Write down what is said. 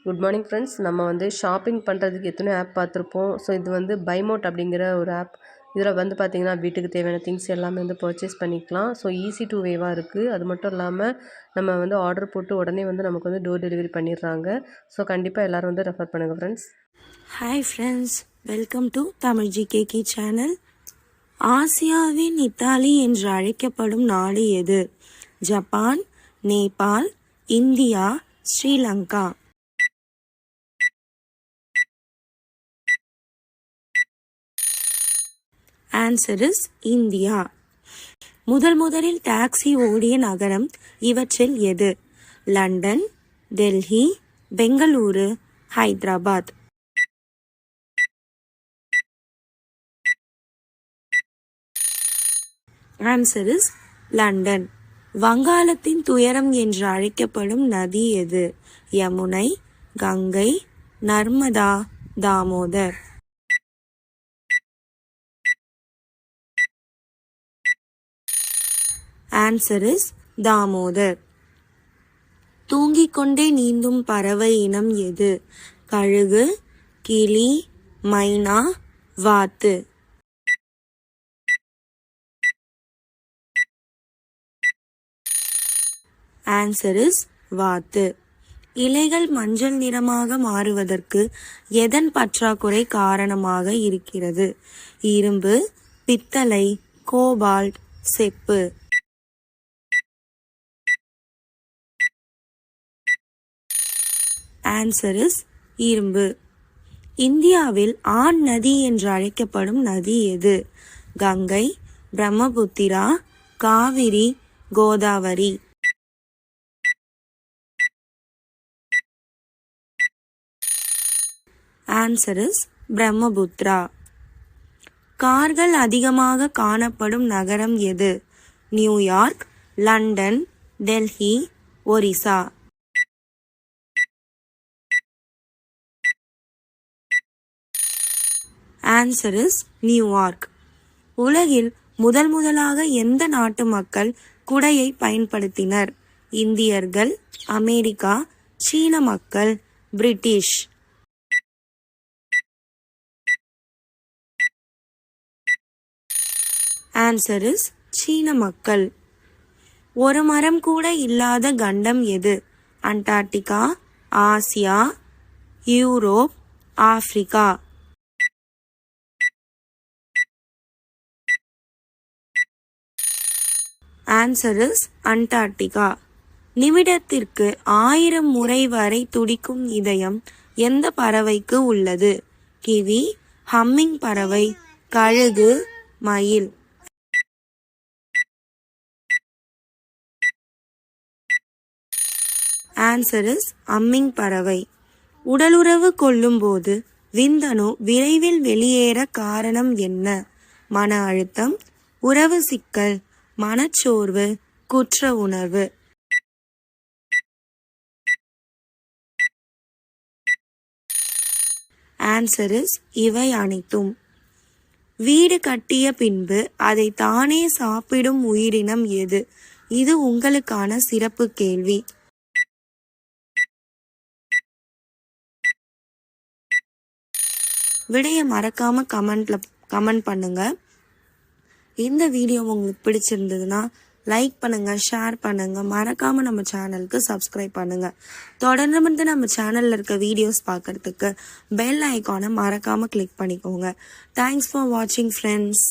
Good morning friends. நம்ம shopping பண்ணுறதுக்கு எத்தனை ஆப் பார்த்துருப்போம். ஸோ இது பைமோட் அப்படிங்கிற ஒரு ஆப். இதில் பார்த்தீங்கன்னா வீட்டுக்கு தேவையான திங்ஸ் எல்லாமே பர்ச்சேஸ் பண்ணிக்கலாம். ஸோ ஈஸி டு வேவாக இருக்குது. அது மட்டும் இல்லாமல் நம்ம ஆர்டர் போட்டு உடனே நமக்கு டோர் டெலிவரி பண்ணிடுறாங்க. ஸோ கண்டிப்பாக எல்லோரும் ரெஃபர் பண்ணுங்கள் friends. Hi friends, welcome to Tamil GKK channel. ஆசியாவின் இத்தாலி என்று அழைக்கப்படும் நாடு எது? Japan, Nepal, India, Sri Lanka. Answer is India. முதலில் டாக்ஸி ஓடிய நகரம் இவற்றில் எது? London, Delhi, Bengaluru, Hyderabad. Answer is London. வங்காளத்தின் துயரம் என்று அழைக்கப்படும் நதி எது? யமுனை, கங்கை, நர்மதா, தாமோதர். Answer is Damodar. தூங்கிக் கொண்டே நீந்தும் பறவை இனம் எது? கழுகு, கிளி, மைனா, வாத்து. ஆன்சர் இஸ் வாத்து. இலைகள் மஞ்சள் நிறமாக மாறுவதற்கு எதன் பற்றாக்குறை காரணமாக இருக்கிறது? இரும்பு, பித்தளை, கோபால்ட், செப்பு. ஆன்சர் இஸ் இரும்பு. இந்தியாவில் ஆண் நதி என்று அழைக்கப்படும் நதி எது? கங்கை, பிரம்மபுத்திரா, காவிரி, கோதாவரி. Answer is Brahmaputra. கார்கள் அதிகமாக காணப்படும் நகரம் எது? New York, London, Delhi, Orissa. Answer is New York. உலகில் முதலாக எந்த நாட்டு மக்கள் குடையை பயன்படுத்தினர்? இந்தியர்கள், அமெரிக்கா, சீன மக்கள், பிரிட்டிஷ். ஆன்சர் இஸ் சீன மக்கள். ஒரு மரம் கூட இல்லாத கண்டம் எது? Antarctica, Asia, Europe, Africa. Answer is Antarctica. நிமிடத்திற்கு 1000 முறை வரை துடிக்கும் இதயம் எந்த பறவைக்கு உள்ளது? கிவி, ஹம்மிங் பறவை, கழுகு, மயில். ஆன்சர் இஸ் ஹம்மிங் பறவை. உடலுறவு கொள்ளும் போது விந்தணு விரைவில் வெளியேற காரணம் என்ன? மன அழுத்தம், உறவு சிக்கல், மனச்சோர்வு, குற்ற உணர்வு. ஆன்சர் இஸ் இவை அனைத்தும். வீடு கட்டிய பின்பு அதை தானே சாப்பிடும் உயிரினம் எது? இது உங்களுக்கான சிறப்பு கேள்வி. விடைய மறக்காம கமெண்ட் பண்ணுங்க. இந்த வீடியோ உங்களுக்கு பிடிச்சிருந்ததுன்னா லைக் பண்ணுங்க, ஷேர் பண்ணுங்க, மறக்காம நம்ம சேனலுக்கு சப்ஸ்கிரைப் பண்ணுங்க. தொடர்ந்து நம்ம சேனல்ல இருக்க வீடியோஸ் பார்க்கறதுக்கு பெல் ஐகானை மறக்காம கிளிக் பண்ணிக்கோங்க. தேங்க்ஸ் ஃபார் வாட்சிங் ஃப்ரெண்ட்ஸ்.